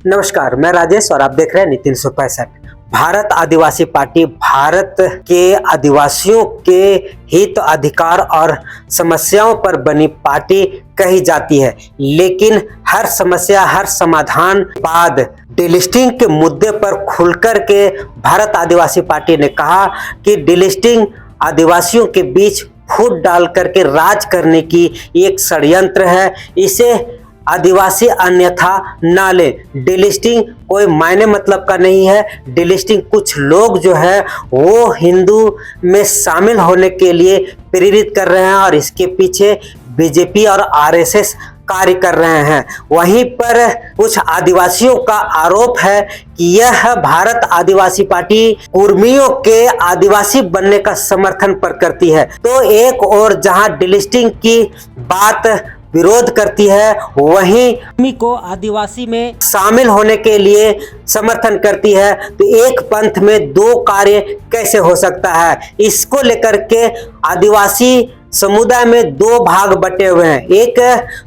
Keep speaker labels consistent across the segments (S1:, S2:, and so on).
S1: नमस्कार, मैं राजेश और आप देख रहे हैं नीति 365। भारत आदिवासी पार्टी भारत के आदिवासियों के हित, अधिकार और समस्याओं पर बनी पार्टी कही जाती है, लेकिन हर समस्या, हर समाधान बाद डिलिस्टिंग के मुद्दे पर खुलकर के भारत आदिवासी पार्टी ने कहा कि डिलिस्टिंग आदिवासियों के बीच फूट डाल करके राज करने की एक षड्यंत्र है। इसे आदिवासी अन्यथा ना ले। डिलिस्टिंग कोई मायने मतलब का नहीं है। डिलिस्टिंग कुछ लोग जो है वो हिंदू में शामिल होने के लिए प्रेरित कर रहे हैं और इसके पीछे बीजेपी और आरएसएस कार्य कर रहे हैं। वहीं पर कुछ आदिवासियों का आरोप है कि यह भारत आदिवासी पार्टी कुर्मियों के आदिवासी बनने का समर्थन पर करती है, तो एक और जहां डिलिस्टिंग की बात विरोध करती है, वहीं को आदिवासी में शामिल होने के लिए समर्थन करती है। तो एक पंथ में दो कार्य कैसे हो सकता है? इसको लेकर के आदिवासी समुदाय में दो भाग बटे हुए हैं। एक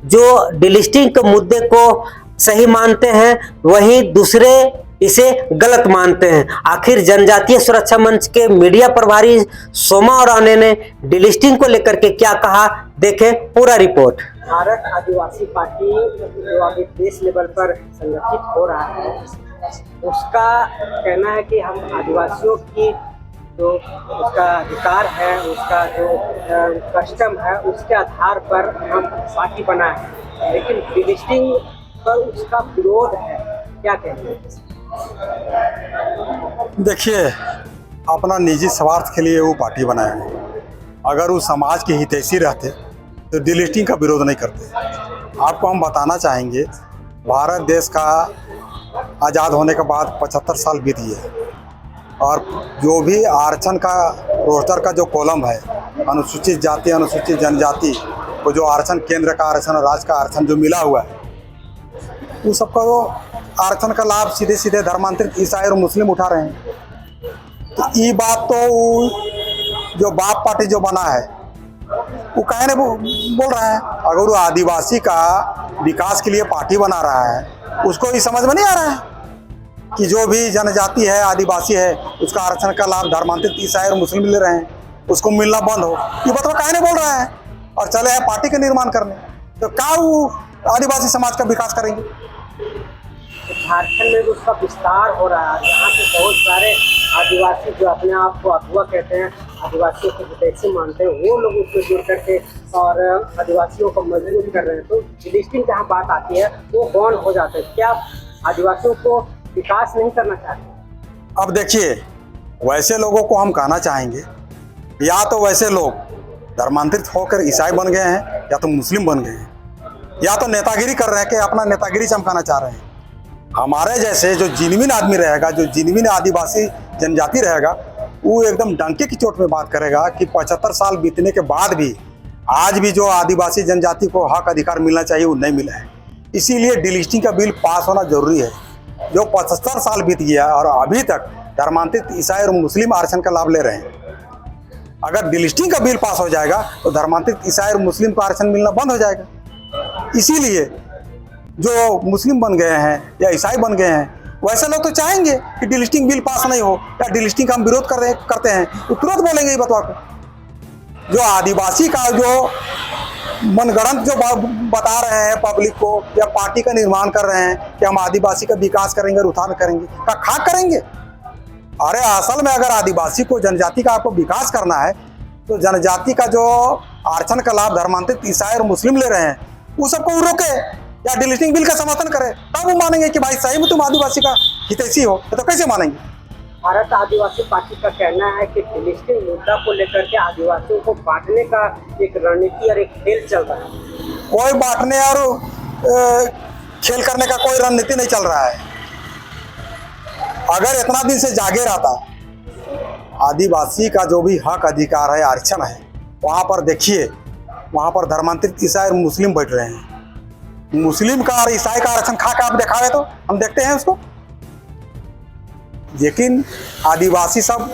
S1: जो डिलिस्टिंग के मुद्दे को सही मानते हैं, वहीं दूसरे इसे गलत मानते हैं। आखिर जनजातीय सुरक्षा मंच के मीडिया प्रभारी सोमा औराने ने डिलिस्टिंग को लेकर के क्या कहा, देखें पूरा रिपोर्ट। भारत आदिवासी पार्टी जो अभी देश लेवल पर संगठित हो रहा है, उसका कहना है कि हम आदिवासियों की जो उसका अधिकार है, उसका जो कस्टम है, उसके आधार पर हम पार्टी बनाए हैं, लेकिन डिलिस्टिंग पर उसका विरोध है। क्या कहते हैं?
S2: देखिए, अपना निजी स्वार्थ के लिए वो पार्टी बनाए हैं। अगर वो समाज के हितैषी रहते तो डिलिस्टिंग का विरोध नहीं करते। आपको हम बताना चाहेंगे, भारत देश का आज़ाद होने के बाद 75 साल बीत गए और जो भी आरक्षण का रोस्टर का जो कॉलम है, अनुसूचित जाति, अनुसूचित जनजाति को जो आरक्षण, केंद्र का आरक्षण, राज्य का आरक्षण जो मिला हुआ है, वो सबका वो आरक्षण का लाभ सीधे सीधे धर्मांतरित ईसाई और मुस्लिम उठा रहे हैं। तो ये बात तो जो बाप पार्टी जो बना है वो कहने बोल रहा है। अगर वो आदिवासी का विकास के लिए पार्टी बना रहा है, उसको ये समझ में नहीं आ रहा है कि जो भी जनजाति है, आदिवासी है, उसका आरक्षण का लाभ धर्मांतरित ईसाई और मुस्लिम ले रहे हैं, उसको मिलना बंद हो। ये बात वो कहने बोल रहा है और चले हैं पार्टी का निर्माण करने। तो क्या वो आदिवासी समाज का विकास करेंगे?
S1: झारखंड में उसका विस्तार हो रहा है, जहाँ पे बहुत सारे आदिवासी जो अपने आप को अगुआ कहते हैं, आदिवासियों को हितैषी मानते हैं, वो लोग उससे जुड़ करके और आदिवासियों को मजबूत कर रहे हैं। तो डिलिस्टिंग जहाँ बात आती है वो कौन हो जाते हैं? क्या आदिवासियों को विकास नहीं करना चाहते?
S2: अब देखिए, वैसे लोगों को हम कहना चाहेंगे, या तो वैसे लोग धर्मांतरित होकर ईसाई बन गए हैं, या तो मुस्लिम बन गए हैं, या तो नेतागिरी कर रहे हैं कि अपना नेतागिरी चमकाना चाह रहे हैं। हमारे जैसे जो जिनविन आदमी रहेगा, जो जिनविन आदिवासी जनजाति रहेगा, वो एकदम डंके की चोट में बात करेगा कि 75 साल बीतने के बाद भी आज भी जो आदिवासी जनजाति को हक अधिकार मिलना चाहिए वो नहीं मिला है। इसीलिए डिलिस्टिंग का बिल पास होना जरूरी है। जो 75 साल बीत गया और अभी तक धर्मांतरित ईसाई और मुस्लिम आरक्षण का लाभ ले रहे हैं। अगर डिलिस्टिंग का बिल पास हो जाएगा तो धर्मांतरित ईसाई और मुस्लिम को आरक्षण मिलना बंद हो जाएगा। इसीलिए जो मुस्लिम बन गए हैं या ईसाई बन गए हैं, वैसे लोग तो चाहेंगे कि डिलिस्टिंग बिल पास नहीं हो या डिलिस्टिंग का हम विरोध करते हैं, तो तुरंत बोलेंगे ये बतवा को। जो आदिवासी का जो मनगढ़ंत जो बता रहे हैं पब्लिक को, या पार्टी का निर्माण कर रहे हैं कि हम आदिवासी का विकास करेंगे और उत्थान करेंगे, क्या खाक करेंगे? अरे असल में अगर आदिवासी को, जनजाति का आपको विकास करना है, तो जनजाति का जो आरक्षण का लाभ धर्मांतरित ईसाई और मुस्लिम ले रहे हैं, वो सबको रोके या डिलिस्टिंग बिल का समर्थन करे, तब वो मानेंगे कि भाई सही में तुम आदिवासी का हितैषी हो। तो कैसे मानेंगे?
S1: भारत आदिवासी पार्टी का कहना है कि डिलिस्टिंग मुद्दा को लेकर के आदिवासियों को बांटने का एक रणनीति और एक खेल चल रहा है।
S2: कोई बांटने और खेल करने का कोई रणनीति नहीं चल रहा है। अगर इतना दिन से जागे रहता, आदिवासी का जो भी हक अधिकार है, आरक्षण है, वहाँ पर देखिए, वहाँ पर धर्मांतरित ईसाई और मुस्लिम बैठ रहे हैं। मुस्लिम का और ईसाई का आरक्षण खा के आप दिखावे तो हम देखते हैं उसको। लेकिन आदिवासी सब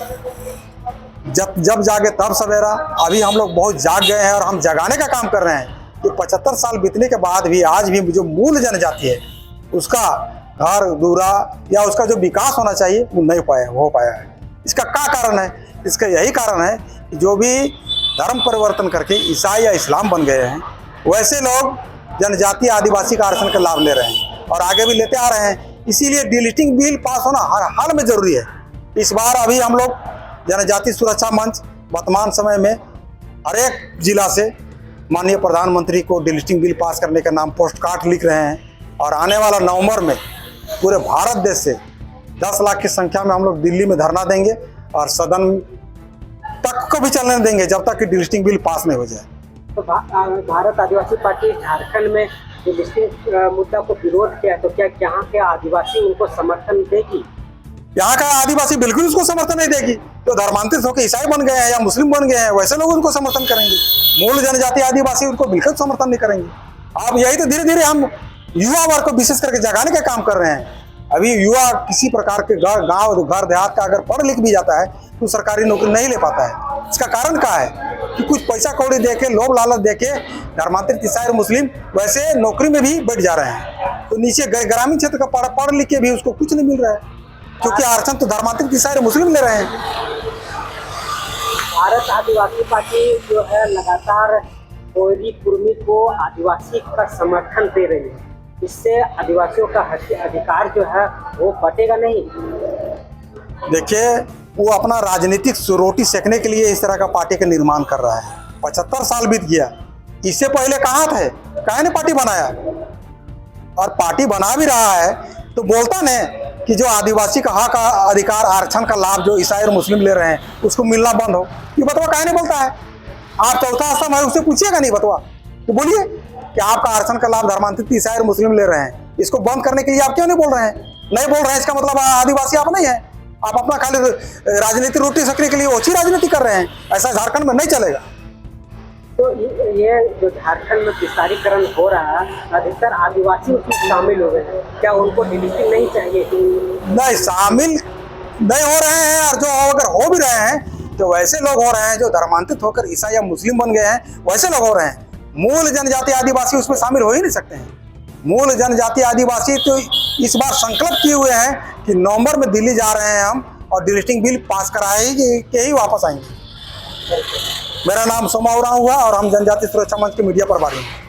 S2: जब जागे तब सवेरा। अभी हम लोग बहुत जाग गए हैं और हम जगाने का काम कर रहे हैं कि 75 साल बीतने के बाद भी आज भी जो मूल जनजाति है उसका घर दूरा या उसका जो विकास होना चाहिए वो नहीं हो पाया है। इसका क्या कारण है? इसका यही कारण है कि जो भी धर्म परिवर्तन करके ईसाई या इस्लाम बन गए हैं, वैसे लोग जनजातीय आदिवासी का आरक्षण का लाभ ले रहे हैं और आगे भी लेते आ रहे हैं। इसीलिए डिलिस्टिंग बिल पास होना हर हाल में जरूरी है। इस बार अभी हम लोग जनजातीय सुरक्षा मंच वर्तमान समय में हर एक जिला से माननीय प्रधानमंत्री को डिलिस्टिंग बिल पास करने का नाम पोस्ट कार्ड लिख रहे हैं और आने वाला नवंबर में पूरे भारत देश से 10 लाख की संख्या में हम लोग दिल्ली में धरना देंगे और सदन तक को भी चलने देंगे जब तक कि डिलिस्टिंग बिल पास नहीं हो जाए।
S1: तो भारत आदिवासी पार्टी झारखंड में डिलिस्टिंग मुद्दा को विरोध किया, तो क्या यहाँ के आदिवासी उनको समर्थन देगी?
S2: यहाँ का आदिवासी बिल्कुल उसको समर्थन नहीं देगी। तो धर्मांतरित होकर ईसाई बन गए हैं या मुस्लिम बन गए हैं, वैसे लोग उनको समर्थन करेंगे। मूल जनजाति आदिवासी उनको बिल्कुल समर्थन नहीं करेंगे। अब यही तो धीरे धीरे हम युवा वर्ग को विशेष करके जगाने का काम कर रहे हैं। अभी युवा किसी प्रकार के गांव घर देहात का अगर पढ़ लिख भी जाता है तो सरकारी नौकरी नहीं ले पाता है। इसका कारण क्या है कि कुछ पैसा कौड़ी देके, लोभ लालच देके धर्मांतरित ईसाई और मुस्लिम वैसे नौकरी में भी बैठ जा रहे हैं। तो नीचे ग्रामीण क्षेत्र का पढ़ लिख के भी उसको कुछ नहीं मिल रहा है, क्योंकि आरक्षण तो धर्मांतरित ईसाई और मुस्लिम ले रहे हैं।
S1: भारत आदिवासी पार्टी जो है लगातार कोयली कुर्मी को आदिवासी का समर्थन दे रही है। इससे आदिवासियों का अधिकार जो है वो बटेगा नहीं।
S2: देखिए, वो अपना राजनीतिक रोटी सेकने के लिए इस तरह का पार्टी का निर्माण कर रहा है। 75 साल बीत गया, इससे पहले कहाँ थे? काहे ने पार्टी बनाया? और पार्टी बना भी रहा है तो बोलता नहीं कि जो आदिवासी का हक अधिकार आरक्षण का लाभ जो ईसाई और मुस्लिम ले रहे हैं उसको मिलना बंद हो। ये बतवा काहे नहीं बोलता है? आप चौथा स्तंभ है, उससे पूछिएगा नहीं बतवा तो बोलिए कि आपका आरक्षण का लाभ धर्मांतरित ईसाई और मुस्लिम ले रहे हैं, इसको बंद करने के लिए आप क्यों नहीं बोल रहे हैं? नहीं बोल रहे हैं, इसका मतलब आदिवासी आप नहीं है। आप अपना खाली राजनीति रोटी सकने के लिए ओछी राजनीति कर रहे हैं। ऐसा झारखंड में नहीं चलेगा।
S1: तो ये जो झारखंड में विस्तारीकरण हो रहा है, अधिकतर आदिवासी उसमें शामिल हो गए हैं, क्या उनको डिलिस्टिंग नहीं चाहिए?
S2: नहीं, शामिल नहीं हो रहे हैं। और जो अगर हो भी रहे हैं तो वैसे लोग हो रहे हैं जो धर्मांतरित होकर ईसाई या मुस्लिम बन गए हैं, वैसे लोग हो रहे हैं। मूल जनजाति आदिवासी उसमें शामिल हो ही नहीं सकते हैं। मूल जनजाति आदिवासी तो इस बार संकल्प किए हुए हैं कि नवंबर में दिल्ली जा रहे हैं हम और डिलिस्टिंग बिल पास कराए के ही वापस आएंगे। मेरा नाम सोमा उरांव हुआ और हम जनजाति सुरक्षा मंच के मीडिया प्रभारी हैं।